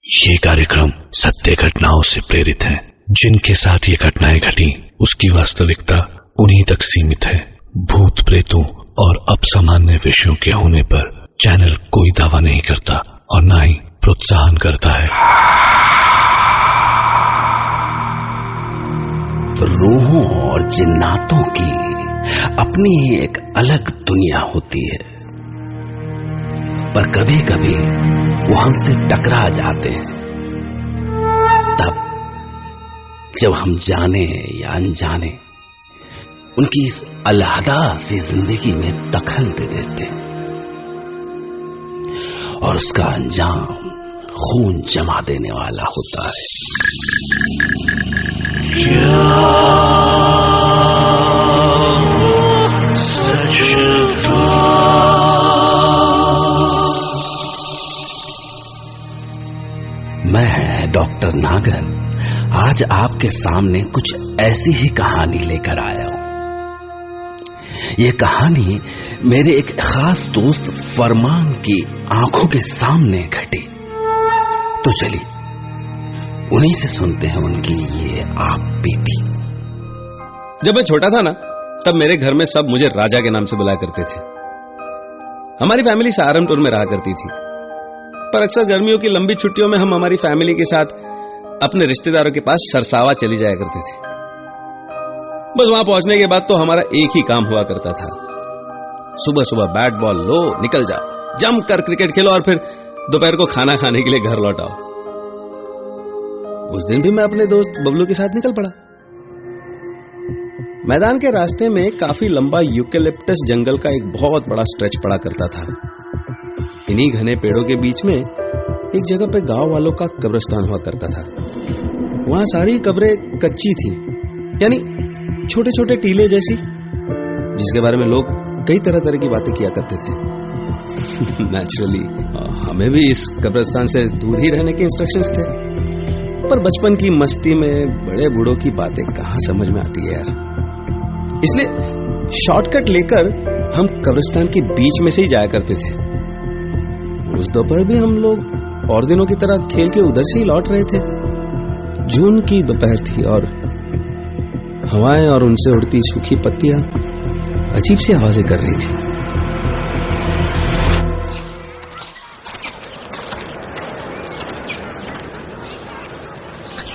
ये कार्यक्रम सत्य घटनाओं से प्रेरित है। जिनके साथ ये घटनाएं घटी उसकी वास्तविकता उन्हीं तक सीमित है। भूत प्रेतों और असामान्य विषयों के होने पर चैनल कोई दावा नहीं करता और न ही प्रोत्साहन करता है। रूहों और जिन्नातों की अपनी एक अलग दुनिया होती है, पर कभी कभी वो हमसे टकरा जाते हैं। तब जब हम जाने या अनजाने उनकी इस अलहदा सी जिंदगी में दखल दे देते हैं और उसका अंजाम खून जमा देने वाला होता है। मैं डॉक्टर नागर आज आपके सामने कुछ ऐसी ही कहानी लेकर आया हूं। यह कहानी मेरे एक खास दोस्त फरमान की आंखों के सामने घटी। तो चलिए उन्हीं से सुनते हैं उनकी ये आप बीती। जब मैं छोटा था ना, तब मेरे घर में सब मुझे राजा के नाम से बुलाया करते थे। हमारी फैमिली सहारनपुर में रहा करती थी, पर अक्सर गर्मियों की लंबी छुट्टियों में हम हमारी फैमिली के साथ अपने रिश्तेदारों के पास सरसावा चली जाया करते थे। बस वहां पहुंचने के बाद तो हमारा एक ही काम हुआ करता था, सुबह सुबह बैट बॉल लो, निकल जाओ, जम कर क्रिकेट खेलो और फिर दोपहर को खाना खाने के लिए घर लौट आओ। उस दिन भी मैं अपने दोस्त बबलू के साथ निकल पड़ा। मैदान के रास्ते में काफी लंबा यूकेलिप्टस जंगल का एक बहुत बड़ा स्ट्रेच पड़ा करता था। इन्हीं घने पेड़ों के बीच में एक जगह पे गांव वालों का कब्रिस्तान हुआ करता था। वहां सारी कब्रें कच्ची थी, यानी छोटे छोटे टीले जैसी, जिसके बारे में लोग कई तरह तरह की बातें किया करते थे। नेचुरली हमें भी इस कब्रिस्तान से दूर ही रहने के इंस्ट्रक्शंस थे, पर बचपन की मस्ती में बड़े बूढ़ों की बातें कहां समझ में आती है यार। इसलिए शॉर्टकट लेकर हम कब्रिस्तान के बीच में से ही जाया करते थे। उस दोपहर भी हम लोग और दिनों की तरह खेल के उधर से ही लौट रहे थे। जून की दोपहर थी और हवाएं और उनसे उड़ती सूखी पत्तियां अजीब सी आवाजें कर रही थी।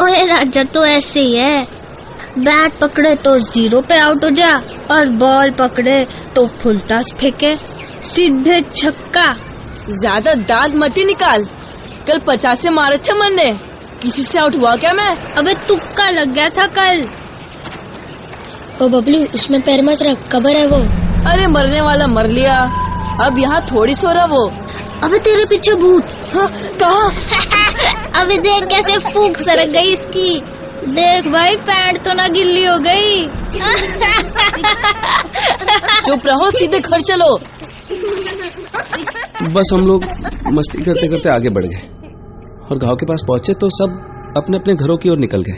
ओए राजा तो ऐसे ही है, बैट पकड़े तो 0 पे आउट हो जा और बॉल पकड़े तो फुल टॉस फेंके, सीधे छक्का। ज्यादा दांत मत ही निकाल, कल 50 मारे थे मन ने, किसी से आउट हुआ क्या मैं? अबे तुक्का लग गया था कल। ओ बबलू, उसमें पैर मत रख, कबर है वो। अरे मरने वाला मर लिया, अब यहाँ थोड़ी सो रहा वो। अबे तेरे पीछे भूत। हाँ, कहाँ? अबे देख कैसे फूंक सरक गई इसकी। देख भाई, पैंट तो ना गिल्ली हो गई। चुप रहो, सीधे घर चलो। बस हम लोग मस्ती करते करते आगे बढ़ गए और गांव के पास पहुंचे तो सब अपने अपने घरों की ओर निकल गए।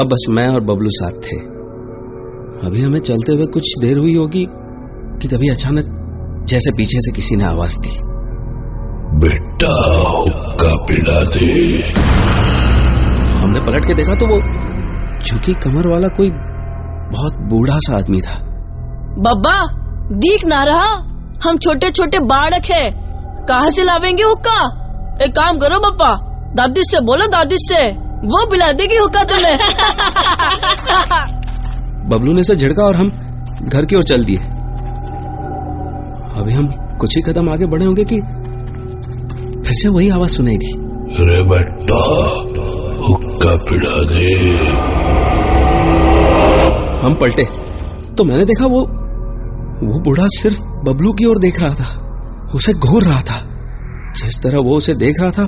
अब बस मैं और बबलू साथ थे। अभी हमें चलते हुए कुछ देर हुई होगी कि तभी अचानक जैसे पीछे से किसी ने आवाज दी, बेटा हुक्का पिला दे। हमने पलट के देखा तो वो झुकी कमर वाला कोई बहुत बूढ़ा सा आदमी था। बब्बा दिख ना रहा, हम छोटे छोटे बालक है, कहाँ से लावेंगे हुक्का? एक काम करो बप्पा, दादी से बोलो, दादी से, वो पिला देगी हुक्का तुम्हें। बबलू ने से झिड़का और हम घर की ओर चल दिए। अभी हम कुछ ही कदम आगे बढ़े होंगे कि फिर से वही आवाज सुनाई दी, अरे बेटा हुक्का पिला दे। हम पलटे तो मैंने देखा वो बूढ़ा सिर्फ बबलू की ओर देख रहा था, उसे घूर रहा था। जिस तरह वो उसे देख रहा था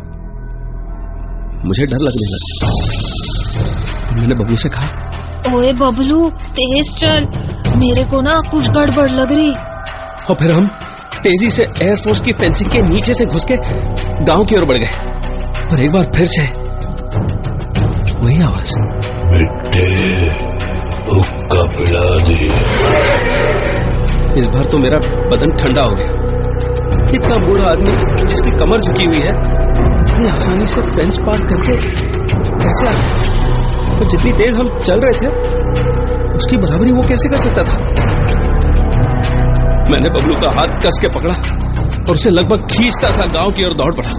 मुझे डर लगने लगा। मैंने बबलू से कहा, ओए बबलू तेज चल, मेरे को ना कुछ गड़बड़ लग रही। और फिर हम तेजी से एयरफोर्स की फेंसिंग के नीचे से घुस के गांव की ओर बढ़ गए। पर एक बार फिर से वही आवाज, बेटे हुक्का पिला दे। इस बार तो मेरा बदन ठंडा हो गया। इतना बूढ़ा आदमी जिसकी कमर झुकी हुई है इतनी आसानी से फेंस पार करके कैसे आ गया? तो जितनी तेज हम चल रहे थे उसकी बराबरी वो कैसे कर सकता था? मैंने बबलू का हाथ कस के पकड़ा और उसे लगभग खींचता सा गांव की ओर दौड़ पड़ा।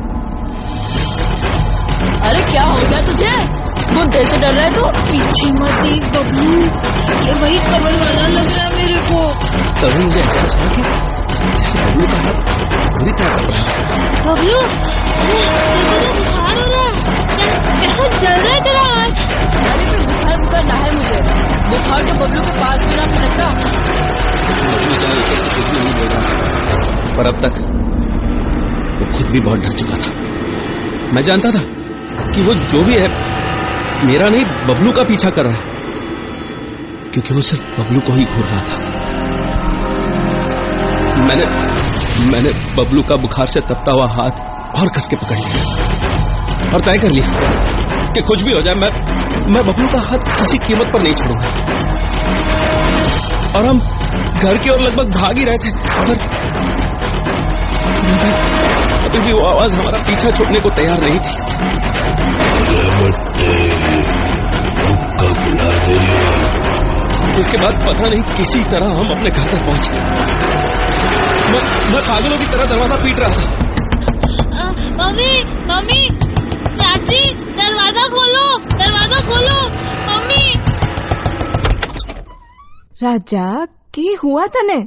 अरे क्या हो गया तुझे? गुड्डे से डर रहे तू? पीछे मत देख बबलू, ये वही कमर वाला लग रहा है मेरे को। तभी मुझे एहसास हुआ कि जैसे बबलू का हाथ पूरी तरह कपड़ा है। बबलू, बुखार हो रहा है, कैसा जल रहा है तेरा हाथ? अरे कोई बुखार ना है मुझे, बुखार तो बबलू के पास भी ना फटकता। बबलू चाहे ऊपर से कुछ भी नहीं बोल रहा, पर अब तक वो खुद भी बहुत डर चुका था। मैं जानता था कि वो जो भी है मेरा नहीं बबलू का पीछा कर रहा है, क्योंकि वो सिर्फ बबलू को ही घूर रहा था। मैंने बबलू का बुखार से तपता हुआ हाथ और कस के पकड़ लिया और तय कर लिया कि कुछ भी हो जाए मैं बबलू का हाथ किसी कीमत पर नहीं छोड़ूंगा। और हम घर की ओर लगभग भाग ही रहे थे, पर अभी भी वो आवाज हमारा पीछा छोड़ने को तैयार नहीं थी। इसके बाद पता नहीं किसी तरह हम अपने घर तक पहुंचे। मैं पागलों की तरह दरवाजा पीट रहा था। मम्मी, चाची, दरवाजा खोलो, मम्मी। राजा, क्या हुआ तने?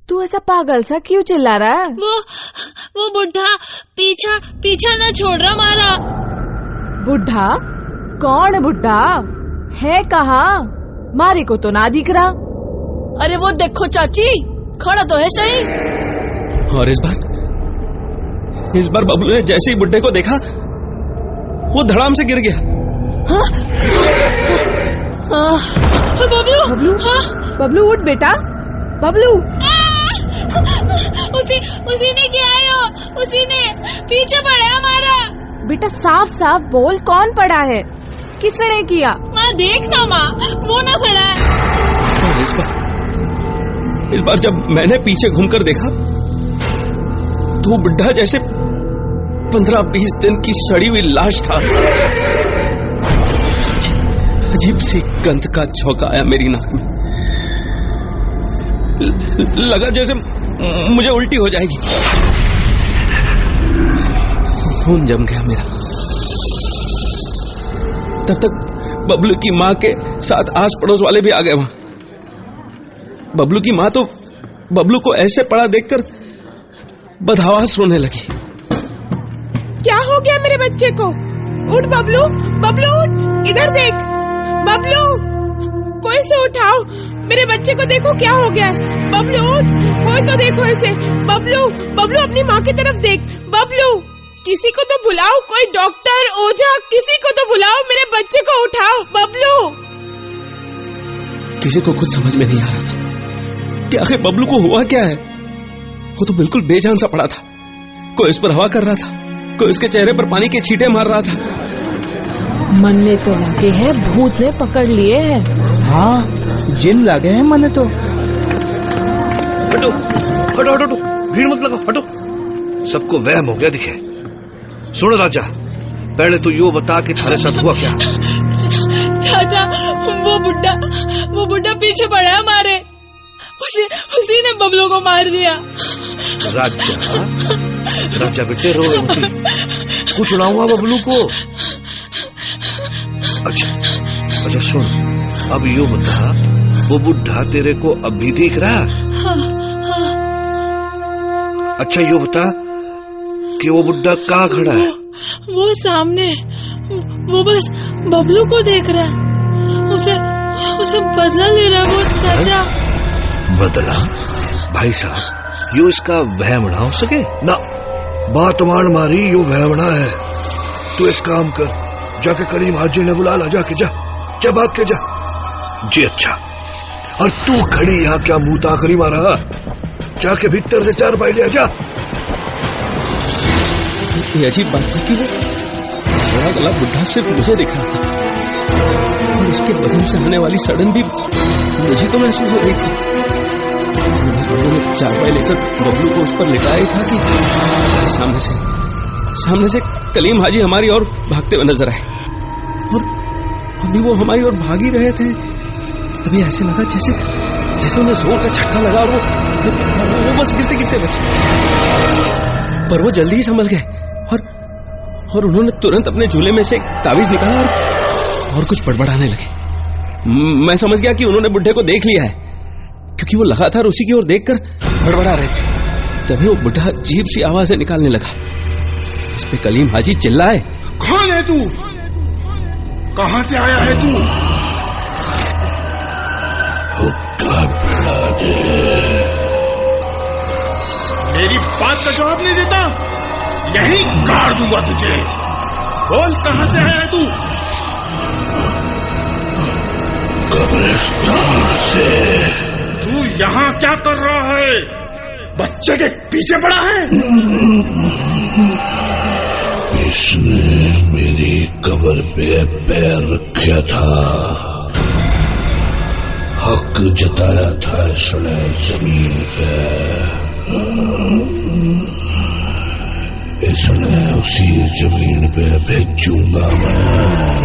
तू ऐसा पागल सा क्यों चिल्ला रहा है? वो बुढ़ा पीछा ना छोड़ रहा हमारा। बुढ़ा? कौन बुढ़ा है? कहाँ? मारे को तो ना दिख रहा। अरे वो देखो चाची, खड़ा तो है सही। और इस बार बबलू ने जैसे ही बुड्ढे को देखा वो धड़ाम से गिर गया। बबलू उठ बेटा, बबलू। उसी ने किया है, उसी ने पीछे पड़ा हमारा। बेटा साफ साफ बोल, कौन पड़ा है? किसने किया? माँ देखना, माँ वो ना खड़ा है। और इस बार जब मैंने पीछे घूमकर देखा तो वो बुड्ढा जैसे 15-20 दिन की सड़ी हुई लाश था। अजीब सी गंध का झोंका आया मेरी नाक में। लगा जैसे मुझे उल्टी हो जाएगी। खून जम गया मेरा। तब तक बबलू की माँ के साथ आस पड़ोस वाले भी आ गए वहां। बबलू की माँ तो बबलू को ऐसे पड़ा देखकर बदहवास रोने लगी। क्या हो गया मेरे बच्चे को? उठ बबलू, बबलू उठ, इधर देख बबलू, कोई से उठाओ, मेरे बच्चे को देखो क्या हो गया। बबलू उठ, कोई तो देखो इसे। बबलू, बबलू अपनी माँ की तरफ देख। बबलू, किसी को तो बुलाओ, कोई डॉक्टर, ओझा, किसी को तो बुलाओ, मेरे बच्चे को उठाओ। बबलू। किसी को कुछ समझ में नहीं आ रहा था कि आखिर बबलू को हुआ क्या है। वो तो बिल्कुल बेजान सा पड़ा था। कोई उस पर हवा कर रहा था, कोई उसके चेहरे पर पानी के छींटे मार रहा था। मन ने तो लगे है, भूत ने पकड़ लिए है। हाँ, जिन लगे हैं मन तो। हटो हटो हटो, भीड़ मत लगाओ, हटो। सबको वहम हो गया दिखे। सुन राजा, पहले तो यो बता कि थारे साथ हुआ क्या? चाचा, वो बुढ़ा पीछे पड़ा है हमारे। उसी ने बबलू को मार दिया। राजा बेटे रो रही, कुछ ना हुआ बबलू को? अच्छा सुन, अब यो बता, वो बुढ़ा तेरे को अब भी दिख रहा? हाँ। अच्छा यो बता कि वो बुढ़ा कहाँ खड़ा है? वो सामने, वो बस बबलू को देख रहा है। उसे बदला ले रहा है वो चाचा। बदला? भाई साहब, यो इसका वहम ना हो सके ना। बात मान मारी, यो वहमना है। तू एक काम कर, जाके करीम हाजी ने बुला ला, जाके जा भाग के जा। जी अच्छा। और तू खड़ी यहाँ क्या मुंह ताकरी मारा? जाके भीतर से 4 पाई ले जा। ये अजीब बात थी कि वो छोड़ा गला बुढ़ा सिर्फ मुझे दिख रहा था और उसके बदन से आने वाली सड़न भी मुझे को महसूस हो रही थी। उन्होंने चारपाई लेकर बबलू को उस पर लिटाया था कि सामने से कलीम हाजी हमारी ओर भागते हुए नजर आए, और अभी वो हमारी ओर भाग ही रहे थे। तभी ऐसे लगा जैसे उन्हें जोर का झटका लगा और वो बस गिरते गिरते बचे। पर वो जल्दी ही संभल गए और उन्होंने तुरंत अपने झूले में से एक तावीज निकाला और कुछ बड़बड़ाने लगे। मैं समझ गया कि उन्होंने बुढ़े को देख लिया है, क्योंकि वो लगातार उसी की ओर देखकर बड़बड़ा रहे थे। तभी वो बुढ़ा अजीब सी आवाजें निकालने लगा। इस पे कलीम हाजी चिल्लाए, कौन है तू? कहां से आया है तू? मेरी बात का जवाब नहीं देता, यही गाड़ दूंगा तुझे। बोल, कहां से आया है तू? कब्रिस्तान से। तू यहाँ क्या कर रहा है? बच्चे के पीछे पड़ा है? इसने मेरी कब्र पे पैर रखा था, हक जताया था इसने जमीन पे। इसने उसी जमीन पे भेजूंगा मैं,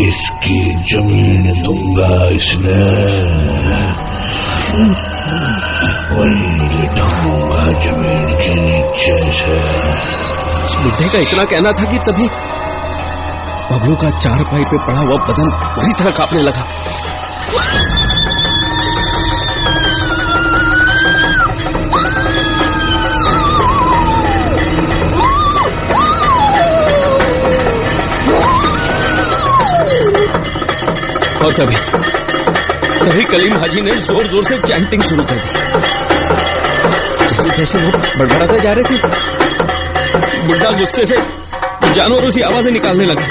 इसकी जमीन दूंगा इसने, वहीं लिटाऊंगा जमीन के नीचे से। इस बुढ़े का इतना कहना था कि तभी बबलू का चारपाई पे पड़ा हुआ बदन बुरी तरह कांपने लगा। और तभी कलीम हाजी ने जोर जोर से चैंटिंग शुरू कर दी। जैसे जैसे वो बड़बड़ाते जा रहे थे, बुढ़ा गुस्से से जानवरों सी आवाजें निकालने लगा।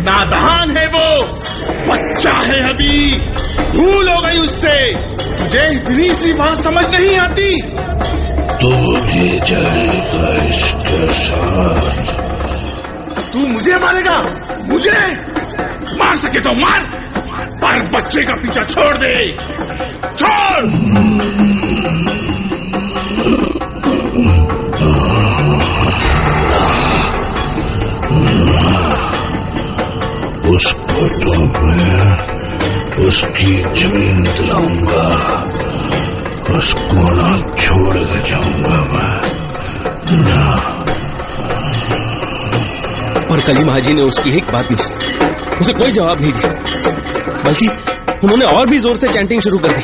नादान है वो, बच्चा है अभी, भूल हो गई उससे। तुझे इतनी सी बात समझ नहीं आती? तो भी जाएगा इसके साथ। तू मुझे मारेगा? मुझे मार सके तो मार, पर बच्चे का पीछा छोड़ दे, छोड़। उसको तो मैं उसकी जमीन दिलाऊंगा, उसको ना छोड़ के जाऊंगा मैं ना। पर कलीम हाजी ने उसकी एक बात नहीं सुनी, उसे कोई जवाब नहीं दिया, बल्कि उन्होंने और भी जोर से चैंटिंग शुरू कर दी।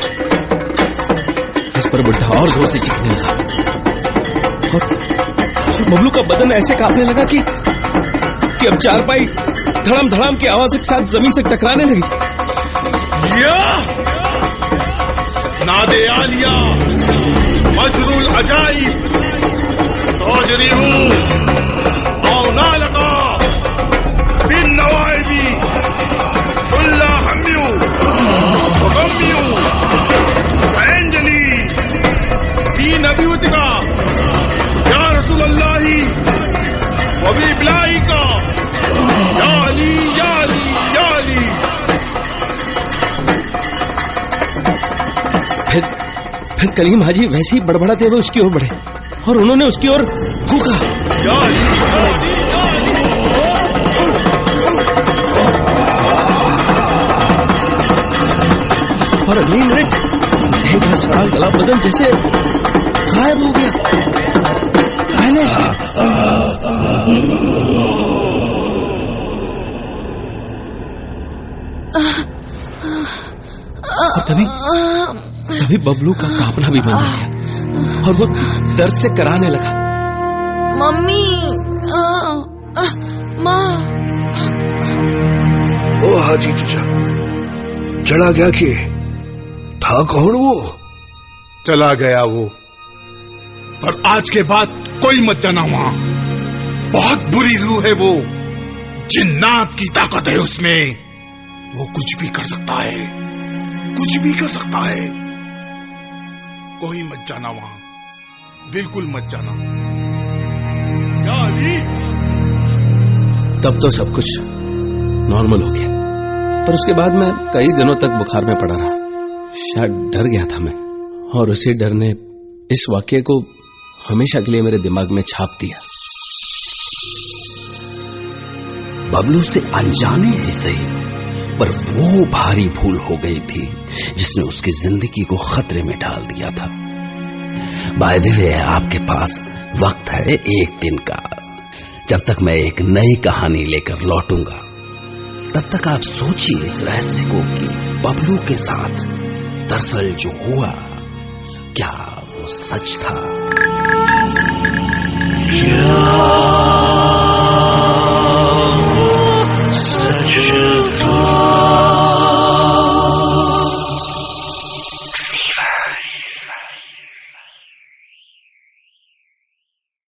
इस पर बुढ़ा और जोर से चीखने लगा और बबलू का बदन ऐसे कांपने लगा कि अब चारपाई धड़ाम धड़ाम की आवाज के साथ जमीन से टकराने लगी। नादे आलिया मजरूल अजाइब तोजरी हूँ औ ना लगा फिर नवाइबी उल्ला हम्यू गम्यू सैंजली तीन नबीवती का या रसूल अल्लाही वबी बिलाई का या अली या अली या अली। फिर कलीम हाजी वैसे ही बड़बड़ाते हुए उसकी ओर बढ़े और उन्होंने उसकी ओर फूंका। और अगली मिनट बुढ़े का सड़ा गला बदन जैसे गायब हो गया, वैनिश्ड। और तभी बबलू का कांपना भी बंद हो गया और वो दर्द से कराने लगा। मम्मी, माँ। ओ हाजी तुझा चला गया कि था कौन वो? चला गया वो, पर आज के बाद कोई मत जाना वहां। बहुत बुरी रूह है वो, जिन्नात की ताकत है उसमें, वो कुछ भी कर सकता है, कुछ भी कर सकता है। कोई मत जाना वहां, बिल्कुल मत जाना। तब तो सब कुछ नॉर्मल हो गया, पर उसके बाद मैं कई दिनों तक बुखार में पड़ा रहा। शायद डर गया था मैं, और उसी डर ने इस वाक्य को हमेशा के लिए मेरे दिमाग में छाप दिया। बबलू से अनजाने ही सही, पर वो भारी भूल हो गई थी जिसने उसकी जिंदगी को खतरे में डाल दिया था। बाय द वे, आपके पास वक्त है एक दिन का। जब तक मैं एक नई कहानी लेकर लौटूंगा, तब तक आप सोचिए इस रहस्य को कि बबलू के साथ दरअसल जो हुआ, क्या वो सच था?